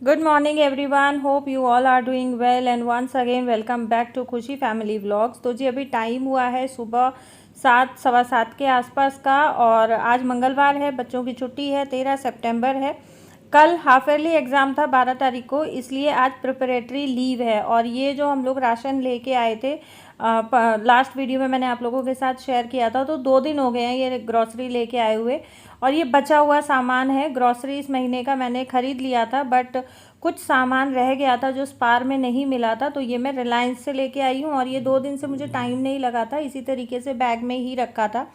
Good morning everyone. Hope you all are doing well and once again welcome back to खुशी family vlogs. तो जी अभी time हुआ है सुबह 7 सवा 7 के आसपास का और आज मंगलवार है, बच्चों की छुट्टी है, 13 सितंबर है। कल हाफ ईयरली एग्ज़ाम था 12 तारीख को, इसलिए आज प्रिपरेटरी लीव है। और ये जो हम लोग राशन लेके आए थे लास्ट वीडियो में मैंने आप लोगों के साथ शेयर किया था, तो 2 दिन हो गए हैं ये ग्रॉसरी लेके आए हुए। और ये बचा हुआ सामान है, ग्रॉसरी इस महीने का मैंने ख़रीद लिया था बट कुछ सामान रह गया था जो स्पार में नहीं मिला था, तो ये मैं रिलायंस से लेके आई हूँ। और ये 2 दिन से मुझे टाइम नहीं लगा था, इसी तरीके से बैग में ही रखा था।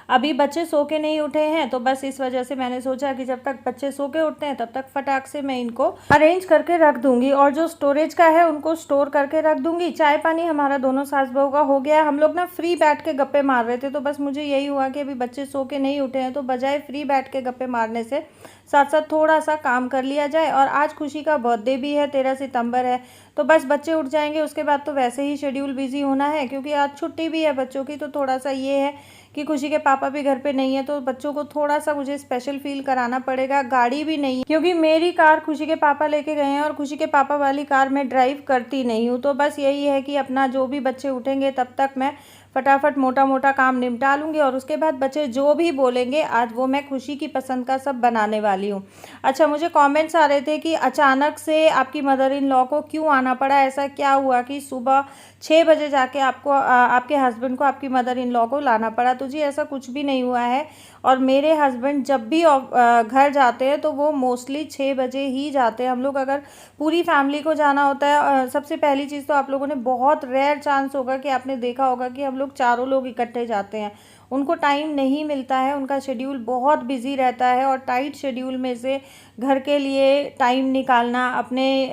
अभी बच्चे सो के नहीं उठे हैं, तो बस इस वजह से मैंने सोचा कि जब तक बच्चे सो के उठते हैं तब तक फटाक से मैं इनको अरेंज करके रख दूंगी और जो स्टोरेज का है उनको स्टोर करके रख दूंगी। चाय पानी हमारा दोनों सास बहू का हो गया है। हम लोग ना फ्री बैठ के गप्पे मार रहे थे, तो बस मुझे यही हुआ कि अभी बच्चे सो के नहीं उठे हैं, तो बजाय फ्री बैठ के गप्पे मारने से साथ साथ थोड़ा सा काम कर लिया जाए। और आज खुशी का बर्थडे भी है, 13 सितंबर है, तो बस बच्चे उठ जाएंगे उसके बाद तो वैसे ही शेड्यूल बिजी होना है, क्योंकि आज छुट्टी भी है बच्चों की। तो थोड़ा सा ये है कि खुशी के पापा भी घर पे नहीं है, तो बच्चों को थोड़ा सा मुझे स्पेशल फील कराना पड़ेगा। गाड़ी भी नहीं है क्योंकि मेरी कार खुशी के पापा लेके गए हैं और खुशी के पापा वाली कार मैं ड्राइव करती नहीं हूँ। तो बस यही है कि अपना जो भी बच्चे उठेंगे तब तक मैं फटाफट मोटा मोटा काम निपटा लूँगी और उसके बाद बच्चे जो भी बोलेंगे आज वो मैं खुशी की पसंद का सब बनाने वाली हूँ। अच्छा, मुझे कमेंट्स आ रहे थे कि अचानक से आपकी मदर इन लॉ को क्यों आना पड़ा, ऐसा क्या हुआ कि सुबह 6 बजे जाके आपको आपके हस्बैंड को आपकी मदर इन लॉ को लाना पड़ा। तो जी ऐसा कुछ भी नहीं हुआ है। और मेरे हस्बैंड जब भी घर जाते हैं तो वो मोस्टली 6 बजे ही जाते हैं। हम लोग अगर पूरी फैमिली को जाना होता है, सबसे पहली चीज़ तो आप लोगों ने बहुत रेयर चांस होगा कि आपने देखा होगा कि हम लोग चारों लोग इकट्ठे जाते हैं। उनको टाइम नहीं मिलता है, उनका शेड्यूल बहुत बिजी रहता है और टाइट शेड्यूल में से घर के लिए टाइम निकालना, अपने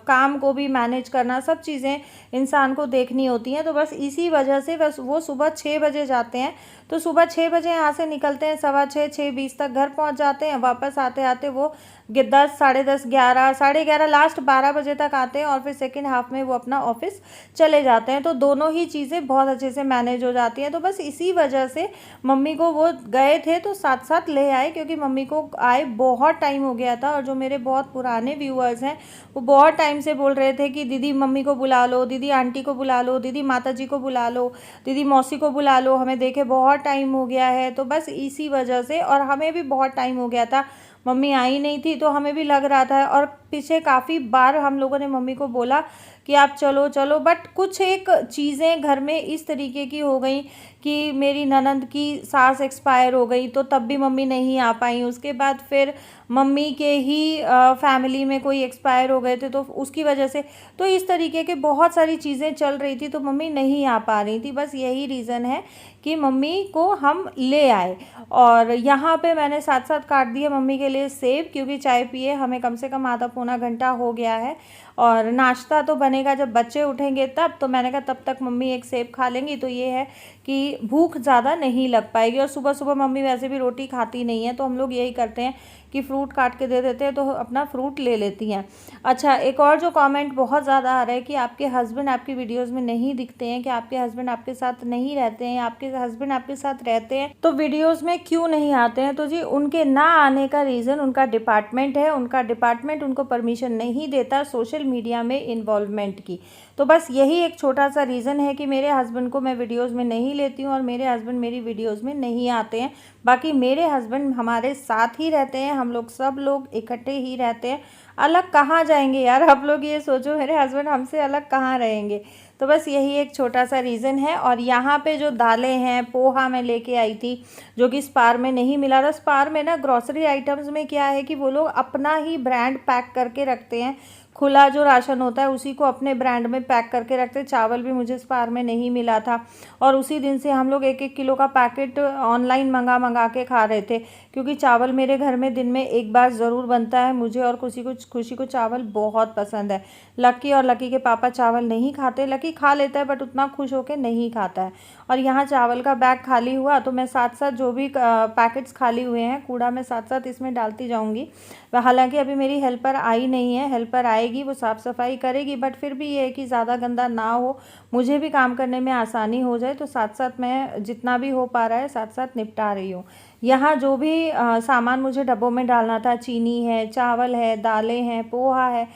काम को भी मैनेज करना, सब चीज़ें इंसान को देखनी होती हैं। तो बस इसी वजह से बस वो सुबह 6 बजे जाते हैं। तो सुबह 6 बजे यहाँ से निकलते हैं, 6:15 6:20 तक घर पहुँच जाते हैं। वापस आते आते वो 10 10:30 11 11:30 लास्ट 12 बजे तक आते हैं और फिर सेकेंड हाफ में वो अपना ऑफिस चले जाते हैं। तो दोनों ही चीज़ें बहुत अच्छे से मैनेज हो जाती हैं। तो बस इसी वजह से मम्मी को वो गए थे तो साथ साथ ले आए, क्योंकि मम्मी को आए बहुत टाइम हो गया था। और जो मेरे बहुत पुराने व्यूअर्स हैं वो बहुत टाइम से बोल रहे थे कि दीदी मम्मी को बुला लो, दीदी आंटी को बुला लो, दीदी माता जी को बुला लो, दीदी मौसी को बुला लो, हमें देखे बहुत टाइम हो गया है। तो बस इसी वजह से, और हमें भी बहुत टाइम हो गया था, मम्मी आई नहीं थी, तो हमें भी लग रहा था। और पीछे काफ़ी बार हम लोगों ने मम्मी को बोला कि आप चलो चलो, बट कुछ एक चीज़ें घर में इस तरीके की हो गई कि मेरी ननंद की सास एक्सपायर हो गई, तो तब भी मम्मी नहीं आ पाई। उसके बाद फिर मम्मी के ही फैमिली में कोई एक्सपायर हो गए थे, तो उसकी वजह से, तो इस तरीके के बहुत सारी चीज़ें चल रही थी, तो मम्मी नहीं आ पा रही थी। बस यही रीज़न है कि मम्मी को हम ले आए। और यहाँ पे मैंने साथ साथ काट दिए मम्मी के लिए सेब, क्योंकि चाय पिए हमें कम से कम आधा पौना घंटा हो गया है और नाश्ता तो बनेगा जब बच्चे उठेंगे तब। तो मैंने कहा तब तक मम्मी एक सेब खा लेंगी, तो ये है कि भूख ज़्यादा नहीं लग पाएगी। और सुबह सुबह मम्मी वैसे भी रोटी खाती नहीं है, तो हम लोग यही करते हैं कि फ्रूट काट के दे देते हैं, तो अपना फ्रूट ले लेती हैं। अच्छा, एक और जो कमेंट बहुत ज़्यादा आ रहा है कि आपके हस्बैंड आपकी वीडियोस में नहीं दिखते हैं, कि आपके हस्बैंड आपके साथ नहीं रहते हैं, आपके हस्बैंड आपके साथ रहते हैं तो वीडियोस में क्यों नहीं आते हैं। तो जी उनके ना आने का रीज़न उनका डिपार्टमेंट है। उनका डिपार्टमेंट उनको परमिशन नहीं देता सोशल मीडिया में इन्वॉल्वमेंट की। तो बस यही एक छोटा सा रीज़न है कि मेरे हस्बैंड को मैं वीडियोज़ में नहीं लेती हूँ और मेरे हस्बैंड मेरी वीडियोज़ में नहीं आते हैं। बाकी मेरे हस्बैंड हमारे साथ ही रहते हैं, हम लोग सब लोग इकट्ठे ही रहते हैं। अलग कहाँ जाएंगे यार, आप लोग ये सोचो, मेरे हस्बैंड हमसे अलग कहाँ रहेंगे। तो बस यही एक छोटा सा रीज़न है। और यहाँ पे जो दालें हैं, पोहा मैं लेके आई थी जो कि स्पार में नहीं मिला था। स्पार में ना ग्रॉसरी आइटम्स में क्या है कि वो लोग अपना ही ब्रांड पैक करके रखते हैं, खुला जो राशन होता है उसी को अपने ब्रांड में पैक करके रखते हैं। चावल भी मुझे स्पार में नहीं मिला था और उसी दिन से हम लोग 1-1 किलो का पैकेट ऑनलाइन मंगा के खा रहे थे, क्योंकि चावल मेरे घर में दिन में एक बार ज़रूर बनता है। मुझे और खुशी को चावल बहुत पसंद है। लकी और लकी के पापा चावल नहीं खाते, लकी खा लेता है बट उतना खुश होकर नहीं खाता है। और यहाँ चावल का बैग खाली हुआ तो मैं साथ साथ जो भी पैकेट्स खाली हुए हैं कूड़ा मैं साथ साथ इसमें डालती जाऊँगी। हालांकि अभी मेरी हेल्पर आई नहीं है, हेल्पर आएगी वो साफ़ सफाई करेगी, बट फिर भी ये है कि ज़्यादा गंदा ना हो, मुझे भी काम करने में आसानी हो जाए, तो साथ साथ मैं जितना भी हो पा रहा है साथ साथ निपटा रही हूँ। यहाँ जो भी सामान मुझे डब्बों में डालना था, चीनी है, चावल है, दालें हैं, पोहा है,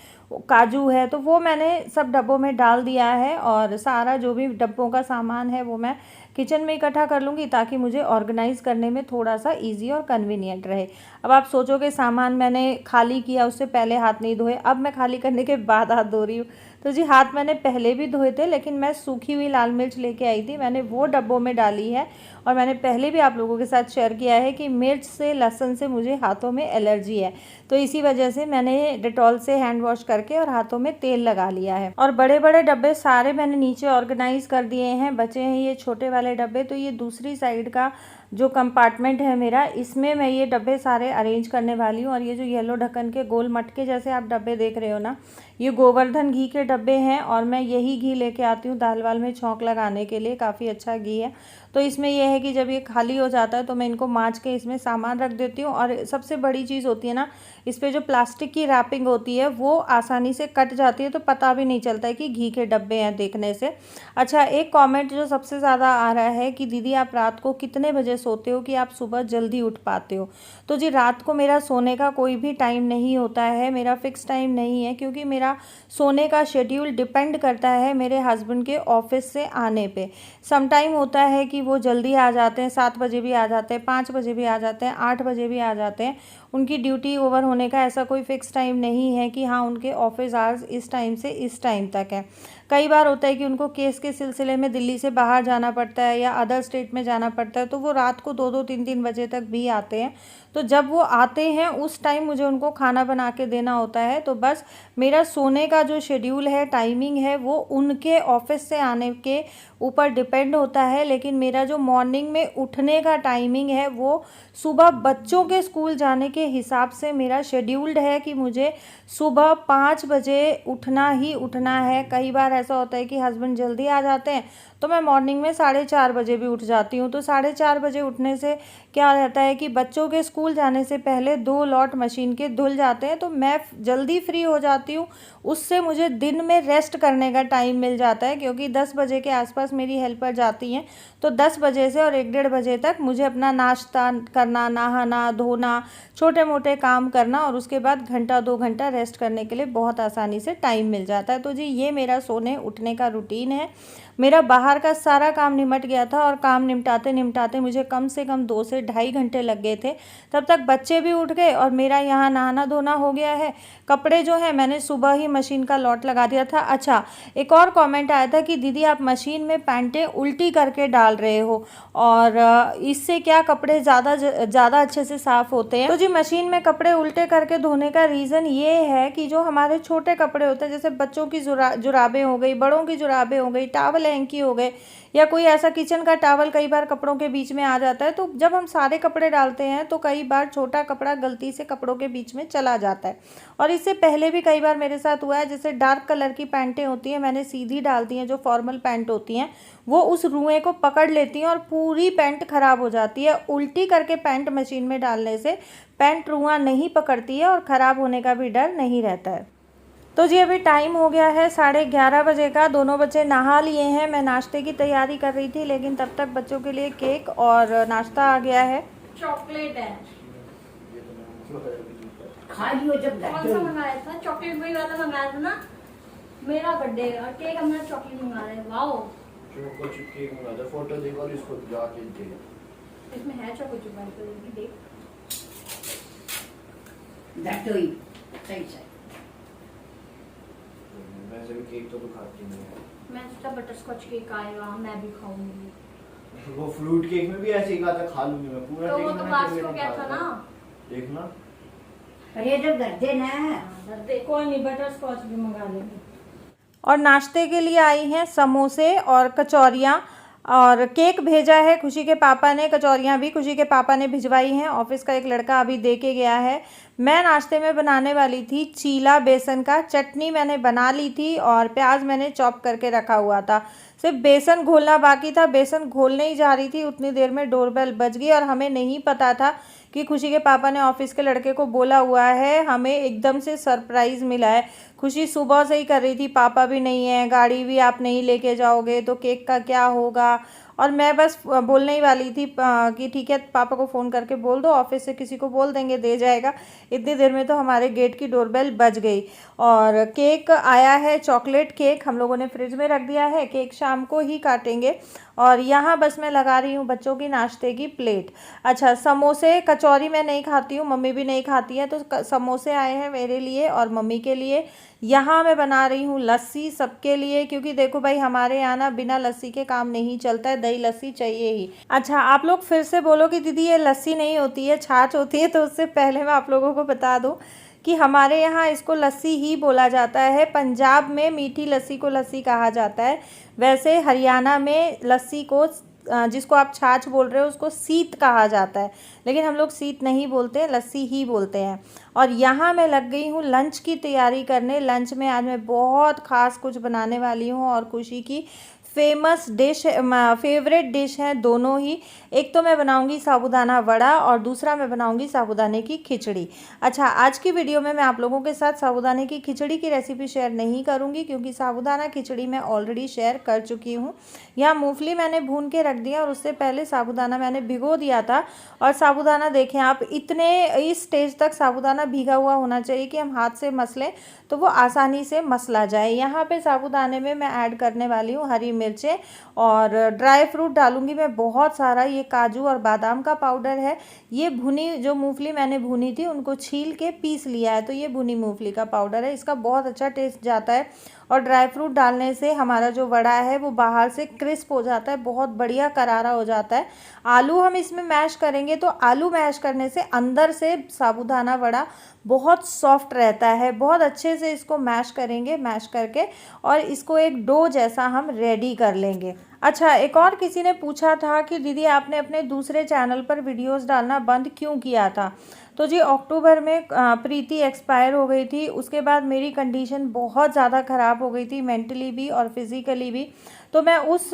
काजू है, तो वो मैंने सब डब्बों में डाल दिया है। और सारा जो भी डब्बों का सामान है वो मैं किचन में इकट्ठा कर लूँगी, ताकि मुझे ऑर्गेनाइज़ करने में थोड़ा सा इजी और कन्वीनियंट रहे। अब आप सोचोगे सामान मैंने खाली किया, उससे पहले हाथ नहीं धोए। अब मैं खाली करने के बाद हाथ धो रही हूँ। तो जी हाथ मैंने पहले भी धोए थे, लेकिन मैं सूखी हुई लाल मिर्च लेके आई थी, मैंने वो डब्बों में डाली है। और मैंने पहले भी आप लोगों के साथ शेयर किया है कि मिर्च से, लहसुन से मुझे हाथों में एलर्जी है, तो इसी वजह से मैंने डेटॉल से हैंड वॉश करके और हाथों में तेल लगा लिया है। और बड़े बड़े डब्बे सारे मैंने नीचे ऑर्गेनाइज कर दिए हैं। बचे हैं ये छोटे वाले डब्बे, तो ये दूसरी साइड का जो कंपार्टमेंट है मेरा, इसमें मैं ये डब्बे सारे अरेंज करने वाली हूँ। और ये जो येलो ढक्कन के गोल मटके जैसे आप डब्बे देख रहे हो ना, ये गोवर्धन घी के डब्बे हैं। और मैं यही घी लेके आती हूँ दाल वाल में छौंक लगाने के लिए, काफ़ी अच्छा घी है। तो इसमें यह है कि जब ये खाली हो जाता है तो मैं इनको मांज के इसमें सामान रख देती हूँ। और सबसे बड़ी चीज़ होती है ना, इस पर जो प्लास्टिक की रैपिंग होती है वो आसानी से कट जाती है, तो पता भी नहीं चलता है कि घी के डब्बे हैं देखने से। अच्छा, एक कमेंट जो सबसे ज़्यादा आ रहा है कि दीदी आप रात को कितने बजे सोते हो कि आप सुबह जल्दी उठ पाते हो। तो जी रात को मेरा सोने का कोई भी टाइम नहीं होता है, मेरा फिक्स टाइम नहीं है, क्योंकि मेरा सोने का शेड्यूल डिपेंड करता है मेरे हस्बैंड के ऑफिस से आने पे। सम टाइम होता है कि वो जल्दी आ जाते हैं, 7 बजे भी आ जाते हैं, 5 बजे भी आ जाते हैं, 8 बजे भी आ जाते हैं। उनकी ड्यूटी ओवर होने का ऐसा कोई फ़िक्स टाइम नहीं है कि हाँ उनके ऑफिस आवर्स इस टाइम से इस टाइम तक है। कई बार होता है कि उनको केस के सिलसिले में दिल्ली से बाहर जाना पड़ता है या अदर स्टेट में जाना पड़ता है, तो वो रात को 2-2 3-3 बजे तक भी आते हैं। तो जब वो आते हैं उस टाइम मुझे उनको खाना बना के देना होता है। तो बस मेरा सोने का जो शेड्यूल है, टाइमिंग है, वो उनके ऑफिस से आने के ऊपर डिपेंड होता है। लेकिन मेरा जो मॉर्निंग में उठने का टाइमिंग है वो सुबह बच्चों के स्कूल जाने के हिसाब से मेरा शेड्यूल्ड है कि मुझे सुबह 5 बजे उठना ही उठना है। कई बार ऐसा होता है कि हस्बैंड जल्दी आ जाते हैं, तो मैं मॉर्निंग में 4:30 बजे भी उठ जाती हूँ। तो 4:30 बजे उठने से क्या रहता है कि बच्चों के स्कूल जाने से पहले 2 लॉट मशीन के धुल जाते हैं, तो मैं जल्दी फ्री हो जाती हूँ। उससे मुझे दिन में रेस्ट करने का टाइम मिल जाता है, क्योंकि 10 बजे के आसपास मेरी हेल्पर जाती हैं। तो 10 बजे से और 1-1:30 बजे तक मुझे अपना नाश्ता करना, नहाना धोना, छोटे मोटे काम करना, और उसके बाद घंटा 2 घंटा रेस्ट करने के लिए बहुत आसानी से टाइम मिल जाता है। तो जी ये मेरा सोने उठने का रूटीन है। मेरा बाहर का सारा काम निमट गया था, और काम निपटाते निपटाते मुझे कम से कम 2 से ढाई घंटे लग गए थे। तब तक बच्चे भी उठ गए और मेरा यहाँ नहाना धोना हो गया है। कपड़े जो है मैंने सुबह ही मशीन का लॉट लगा दिया था। अच्छा, एक और कमेंट आया था कि दीदी आप मशीन में पैंटें उल्टी करके डाल रहे हो, और इससे क्या कपड़े ज़्यादा अच्छे से साफ़ होते हैं। तो जी मशीन में कपड़े उल्टे करके धोने का रीज़न ये है कि जो हमारे छोटे कपड़े होते हैं, जैसे बच्चों की जुराबें हो गई, बड़ों की जुराबें हो गई, टावल हैंकी हो गए, या कोई ऐसा किचन का टावल कई बार कपड़ों के बीच में आ जाता है। तो जब हम सारे कपड़े डालते हैं तो कई बार छोटा कपड़ा गलती से कपड़ों के बीच में चला जाता है। और इससे पहले भी कई बार मेरे साथ हुआ है, जैसे डार्क कलर की पैंटें होती हैं, मैंने सीधी डाल दी हैं, जो फॉर्मल पैंट होती हैं वो उस रुएं को पकड़ लेती हैं और पूरी पैंट ख़राब हो जाती है। उल्टी करके पैंट मशीन में डालने से पैंट रुआं नहीं पकड़ती है और ख़राब होने का भी डर नहीं रहता है। तो जी अभी टाइम हो गया है 11:30 बजे का। दोनों बच्चे नहा लिए हैं। मैं नाश्ते की तैयारी कर रही थी, लेकिन तब तक बच्चों के लिए केक और नाश्ता आ गया है। चॉकलेट है, खा लियो जब कौन सा मंगाया था? चॉकलेट वही वाला मंगाया था ना, मेरा बर्थडे, और केक हमने चॉकलेट मंगा रहे हैं। वाओ, चोको चिप केक मंगा दे, फोटो देखो और इसको जाके दे। इसमें है चोको चिप वाली, तो ये देख। दटोई सही सही। वैसे भी केक तो तू खाती नहीं है। मैं सोचा बटर स्कॉच केक आएगा, मैं भी खाऊंगी। वो फ्रूट केक में भी ऐसे ही कहा था खा लूंगी मैं पूरा। तो केक वो तो मैंने पास कभी को नहीं क्या खाया था ना, देखना। अरे जब कर दे ना, दर्द कोई नहीं, बटर स्कॉच भी मंगा लेंगे। और नाश्ते के लिए आई हैं समोसे और कचौरियाँ, और केक भेजा है खुशी के पापा ने, कचौरियाँ भी खुशी के पापा ने भिजवाई हैं। ऑफिस का एक लड़का अभी दे के गया है। मैं नाश्ते में बनाने वाली थी चीला बेसन का। चटनी मैंने बना ली थी और प्याज मैंने चॉप करके रखा हुआ था, सिर्फ बेसन घोलना बाकी था। बेसन घोलने ही जा रही थी, उतनी देर में डोरबेल बज गई, और हमें नहीं पता था कि खुशी के पापा ने ऑफिस के लड़के को बोला हुआ है। हमें एकदम से सरप्राइज़ मिला है। खुशी सुबह से ही कर रही थी, पापा भी नहीं है, गाड़ी भी आप नहीं लेके जाओगे तो केक का क्या होगा, और मैं बस बोलने ही वाली थी कि ठीक है पापा को फ़ोन करके बोल दो, ऑफिस से किसी को बोल देंगे दे जाएगा। इतनी देर में तो हमारे गेट की डोरबेल बज गई। और केक आया है, चॉकलेट केक हम लोगों ने फ्रिज में रख दिया है, केक शाम को ही काटेंगे। और यहाँ बस मैं लगा रही हूँ बच्चों की नाश्ते की प्लेट। अच्छा, समोसे कचौरी मैं नहीं खाती हूँ, मम्मी भी नहीं खाती है, तो समोसे आए हैं मेरे लिए और मम्मी के लिए। यहाँ मैं बना रही हूँ लस्सी सबके लिए, क्योंकि देखो भाई हमारे यहाँ ना बिना लस्सी के काम नहीं चलता है, दही लस्सी चाहिए ही। अच्छा, आप लोग फिर से बोलो कि दीदी ये लस्सी नहीं होती है, छाछ होती है, तो उससे पहले मैं आप लोगों को बता दूँ कि हमारे यहाँ इसको लस्सी ही बोला जाता है। पंजाब में मीठी लस्सी को लस्सी कहा जाता है, वैसे हरियाणा में लस्सी को जिसको आप छाछ बोल रहे हो उसको सीत कहा जाता है, लेकिन हम लोग सीत नहीं बोलते, लस्सी ही बोलते हैं। और यहाँ मैं लग गई हूँ लंच की तैयारी करने। लंच में आज मैं बहुत ख़ास कुछ बनाने वाली हूँ और खुशी की फेमस डिश, फेवरेट डिश है दोनों ही। एक तो मैं बनाऊंगी साबूदाना वड़ा और दूसरा मैं बनाऊंगी साबूदाने की खिचड़ी। अच्छा, आज की वीडियो में मैं आप लोगों के साथ साबूदाने की खिचड़ी की रेसिपी शेयर नहीं करूंगी, क्योंकि साबूदाना खिचड़ी मैं ऑलरेडी शेयर कर चुकी हूं। यहाँ मूंगफली मैंने भून के रख दिया और उससे पहले साबूदाना मैंने भिगो दिया था। और साबूदाना देखें आप, इतने इस स्टेज तक साबूदाना भीगा हुआ होना चाहिए कि हम हाथ से मसलें तो वो आसानी से मसला जाए। यहाँ पे साबूदाने में मैं ऐड करने वाली हूँ हरी मिर्चें और ड्राई फ्रूट डालूंगी मैं बहुत सारा। ये काजू और बादाम का पाउडर है। ये भुनी जो मूंगफली मैंने भुनी थी उनको छील के पीस लिया है, तो ये भुनी मूंगफली का पाउडर है, इसका बहुत अच्छा टेस्ट जाता है। और ड्राई फ्रूट डालने से हमारा जो वड़ा है वो बाहर से क्रिस्प हो जाता है, बहुत बढ़िया करारा हो जाता है। आलू हम इसमें मैश करेंगे तो आलू मैश करने से अंदर से साबूदाना वड़ा बहुत सॉफ्ट रहता है। बहुत अच्छे से इसको मैश करेंगे, मैश करके और इसको एक डो जैसा हम रेडी कर लेंगे। अच्छा, एक और किसी ने पूछा था कि दीदी आपने अपने दूसरे चैनल पर वीडियोस डालना बंद क्यों किया था। तो जी, अक्टूबर में प्रीति एक्सपायर हो गई थी, उसके बाद मेरी कंडीशन बहुत ज़्यादा ख़राब हो गई थी, मेंटली भी और फिज़िकली भी। तो मैं उस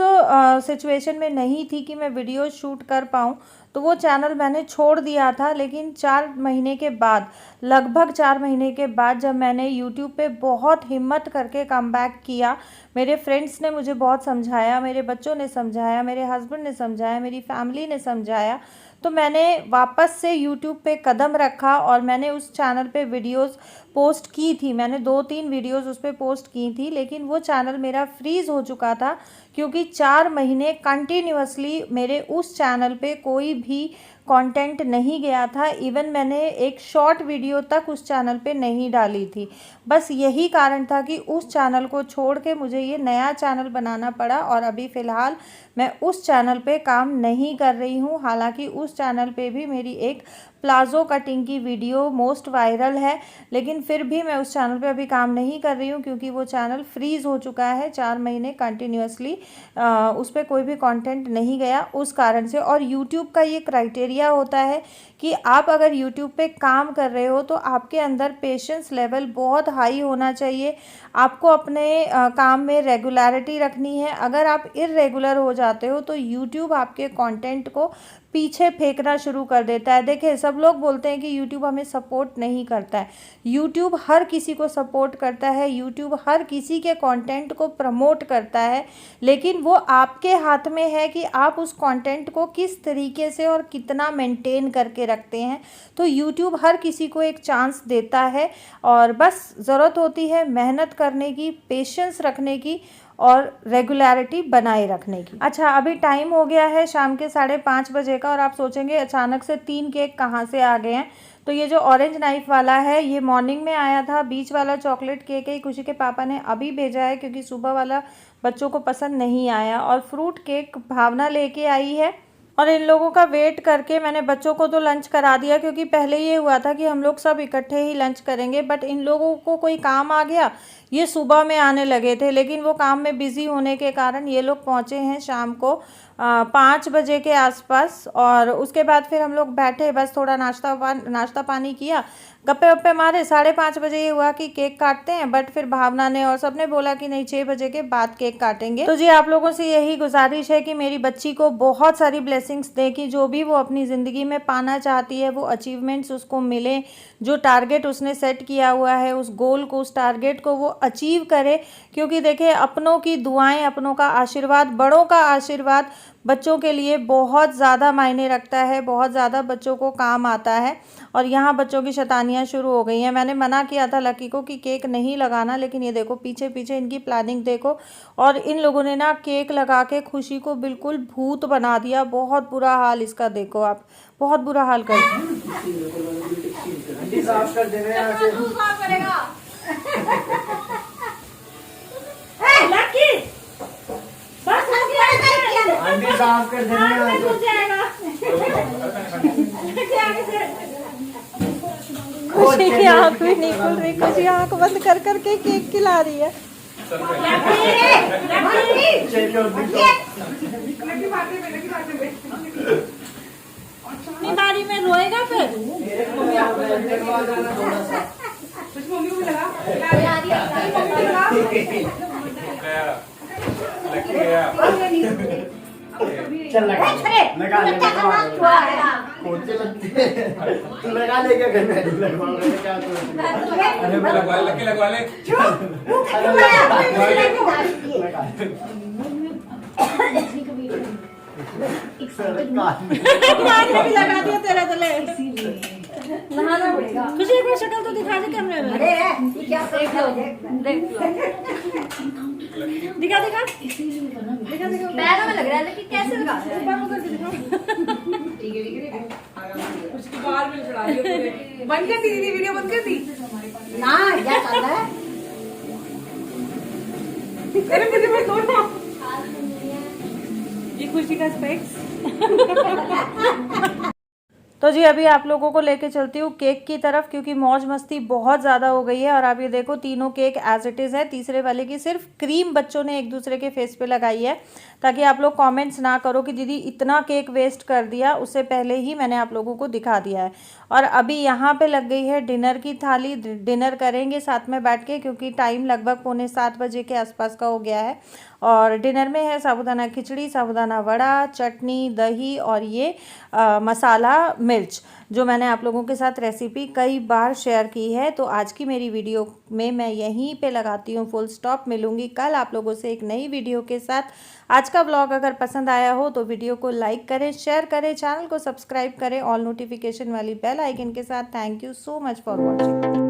सिचुएशन में नहीं थी कि मैं वीडियो शूट कर पाऊँ, तो वो चैनल मैंने छोड़ दिया था। लेकिन 4 महीने के बाद, लगभग 4 महीने के बाद जब मैंने यूट्यूब पे बहुत हिम्मत करके कमबैक किया, मेरे फ्रेंड्स ने मुझे बहुत समझाया, मेरे बच्चों ने समझाया, मेरे हस्बैंड ने समझाया, मेरी फैमिली ने समझाया, तो मैंने वापस से यूट्यूब पे कदम रखा और मैंने उस चैनल पे वीडियोस पोस्ट की थी। मैंने 2-3 वीडियोस उस पर पोस्ट की थी, लेकिन वो चैनल मेरा फ्रीज़ हो चुका था, क्योंकि 4 महीने कंटिन्यूअसली मेरे उस चैनल पे कोई भी कंटेंट नहीं गया था। इवन मैंने एक शॉर्ट वीडियो तक उस चैनल पे नहीं डाली थी। बस यही कारण था कि उस चैनल को छोड़ के मुझे ये नया चैनल बनाना पड़ा और अभी फ़िलहाल मैं उस चैनल पे काम नहीं कर रही हूँ। हालांकि उस चैनल पे भी मेरी एक प्लाज़ो कटिंग की वीडियो मोस्ट वायरल है, लेकिन फिर भी मैं उस चैनल पे अभी काम नहीं कर रही हूँ, क्योंकि वो चैनल फ्रीज़ हो चुका है। 4 महीने कंटिन्यूअसली उस पर कोई भी कंटेंट नहीं गया उस कारण से। और यूट्यूब का ये क्राइटेरिया होता है कि आप अगर यूट्यूब पे काम कर रहे हो तो आपके अंदर पेशेंस लेवल बहुत हाई होना चाहिए। आपको अपने काम में रेगुलरिटी रखनी है। अगर आप इर्रेगुलर हो जाते हो तो यूट्यूब आपके कंटेंट को पीछे फेंकना शुरू कर देता है। देखिए, सब लोग बोलते हैं कि यूट्यूब हमें सपोर्ट नहीं करता है। यूट्यूब हर किसी को सपोर्ट करता है, यूट्यूब हर किसी के कंटेंट को प्रमोट करता है, लेकिन वो आपके हाथ में है कि आप उस कंटेंट को किस तरीके से और कितना मेंटेन करके रखते हैं। तो यूट्यूब हर किसी को एक चांस देता है और बस ज़रूरत होती है मेहनत करने की, पेशेंस रखने की और रेगुलरिटी बनाए रखने की। अच्छा, अभी टाइम हो गया है शाम के 5:30 बजे का और आप सोचेंगे अचानक से 3 केक कहाँ से आ गए हैं। तो ये जो ऑरेंज नाइफ वाला है ये मॉर्निंग में आया था। बीच वाला चॉकलेट केक है, खुशी के पापा ने अभी भेजा है, क्योंकि सुबह वाला बच्चों को पसंद नहीं आया। और फ्रूट केक भावना लेके आई है। और इन लोगों का वेट करके मैंने बच्चों को तो लंच करा दिया, क्योंकि पहले ये हुआ था कि हम लोग सब इकट्ठे ही लंच करेंगे, बट इन लोगों को कोई काम आ गया, ये सुबह में आने लगे थे, लेकिन वो काम में बिज़ी होने के कारण ये लोग पहुँचे हैं शाम को 5 बजे के आसपास। और उसके बाद फिर हम लोग बैठे, बस थोड़ा नाश्ता पानी किया, गप्पे वप्पे मारे। 5:30 बजे ये हुआ कि केक काटते हैं, बट फिर भावना ने और सबने बोला कि नहीं 6 बजे के बाद केक काटेंगे। तो जी, आप लोगों से यही गुजारिश है कि मेरी बच्ची को बहुत सारी ब्लेसिंग्स दें, कि जो भी वो अपनी ज़िंदगी में पाना चाहती है वो अचीवमेंट्स उसको मिले, जो टारगेट उसने सेट किया हुआ है उस गोल को, उस टारगेट को वो अचीव करे। क्योंकि देखिए, अपनों की दुआएं, अपनों का आशीर्वाद, बड़ों का आशीर्वाद बच्चों के लिए बहुत ज़्यादा मायने रखता है, बहुत ज़्यादा बच्चों को काम आता है। और यहाँ बच्चों की शैतानियाँ शुरू हो गई हैं। मैंने मना किया था लकी को कि केक नहीं लगाना, लेकिन ये देखो पीछे पीछे इनकी प्लानिंग देखो। और इन लोगों ने ना केक लगा के खुशी को बिल्कुल भूत बना दिया। बहुत बुरा हाल इसका देखो आप, बहुत बुरा हाल कर आंटी साफ कर दे रहे हैं यहाँ से। तू साफ करेगा। लकी बस हो गया। आंटी साफ कर दे रहे हैं यहाँ से। खुशी की आँख भी नहीं खुल रही, खुशी आँख बंद कर करके केक खिला रही है। चेक कर दो। अपनी बारी में रोएगा फिर। लगवा देना थोड़ा सा। चल लगा लगा ले कौन से लगते हैं? तू लगा ले क्या करना है? लगवा ले क्या सोच रही है? अरे लगवा ले लगवा ले कान में भी लगा दिया तेरा तले। नहाना पड़ेगा। खुशी एक बार शक्ल तो दिखा दे कैमरे में। अरे ये क्या देख लो देख लो। दिखा दिखा। पैरों में लग रहा है लेकिन कैसे लगा रहा है? उसकी बाल में चढ़ा दिया पूरे। बंद कर दी दीदी, वीडियो बंद कर दी। ना क्या चल रहा है? अरे मुझे मत तोड़ना। ये खुशी का स्पेक्स। तो जी अभी आप लोगों को लेके चलती हूँ केक की तरफ, क्योंकि मौज मस्ती बहुत ज़्यादा हो गई है। और आप ये देखो तीनों केक एज इट इज़ है। तीसरे वाले की सिर्फ क्रीम बच्चों ने एक दूसरे के फेस पे लगाई है, ताकि आप लोग कमेंट्स ना करो कि दीदी इतना केक वेस्ट कर दिया। उससे पहले ही मैंने आप लोगों को दिखा दिया है। और अभी यहाँ पे लग गई है डिनर की थाली। डिनर करेंगे साथ में बैठ के, क्योंकि टाइम लगभग 6:45 बजे के आसपास का हो गया है। और डिनर में है साबूदाना खिचड़ी, साबूदाना वड़ा, चटनी, दही और ये मसाला मिर्च, जो मैंने आप लोगों के साथ रेसिपी कई बार शेयर की है। तो आज की मेरी वीडियो में मैं यहीं पे लगाती हूँ फुल स्टॉप। मिलूंगी कल आप लोगों से एक नई वीडियो के साथ। आज का व्लॉग अगर पसंद आया हो तो वीडियो को लाइक करें, शेयर करें, चैनल को सब्सक्राइब करें ऑल नोटिफिकेशन वाली बेल आइकन के साथ। Thank you so much for watching.